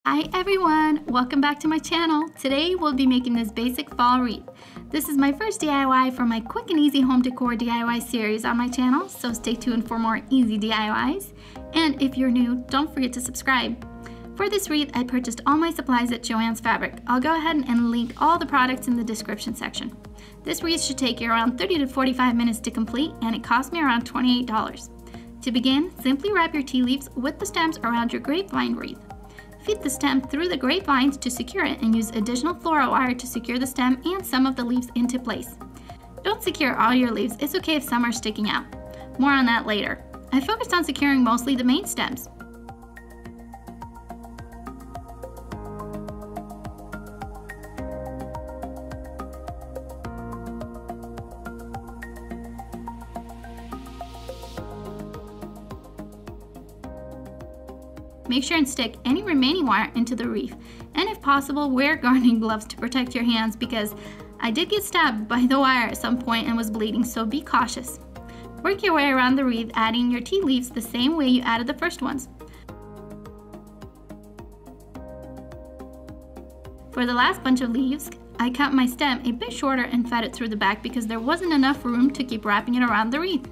Hi everyone, welcome back to my channel. Today we'll be making this basic fall wreath. This is my first DIY for my quick and easy home decor DIY series on my channel, so stay tuned for more easy DIYs. And if you're new, don't forget to subscribe. For this wreath, I purchased all my supplies at Joann's Fabric. I'll go ahead and link all the products in the description section. This wreath should take you around 30 to 45 minutes to complete, and it cost me around $28. To begin, simply wrap your tea leaves with the stems around your grapevine wreath. Feed the stem through the grapevines to secure it and use additional floral wire to secure the stem and some of the leaves into place. Don't secure all your leaves, it's okay if some are sticking out. More on that later. I focused on securing mostly the main stems. Make sure and stick any remaining wire into the wreath, and if possible, wear gardening gloves to protect your hands because I did get stabbed by the wire at some point and was bleeding, so be cautious. Work your way around the wreath, adding your tea leaves the same way you added the first ones. For the last bunch of leaves, I cut my stem a bit shorter and fed it through the back because there wasn't enough room to keep wrapping it around the wreath.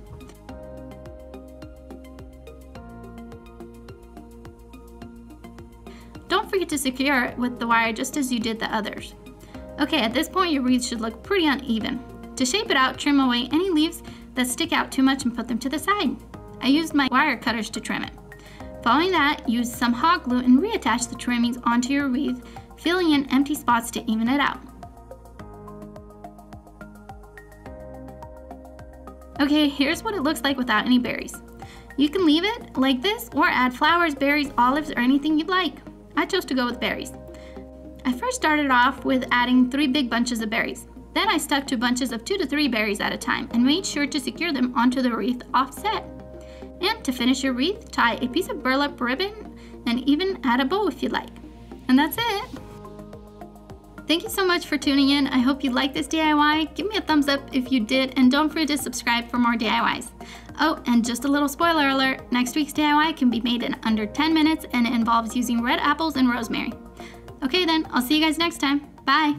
Don't forget to secure it with the wire just as you did the others. Okay, at this point your wreath should look pretty uneven. To shape it out, trim away any leaves that stick out too much and put them to the side. I used my wire cutters to trim it. Following that, use some hot glue and reattach the trimmings onto your wreath, filling in empty spots to even it out. Okay, here's what it looks like without any berries. You can leave it like this or add flowers, berries, olives, or anything you'd like. I chose to go with berries. I first started off with adding 3 big bunches of berries. Then I stuck to bunches of 2 to 3 berries at a time and made sure to secure them onto the wreath offset. And to finish your wreath, tie a piece of burlap ribbon and even add a bow if you like. And that's it. Thank you so much for tuning in. I hope you liked this DIY. Give me a thumbs up if you did, and don't forget to subscribe for more DIYs. Oh, and just a little spoiler alert, next week's DIY can be made in under 10 minutes and it involves using red apples and rosemary. Okay then, I'll see you guys next time. Bye!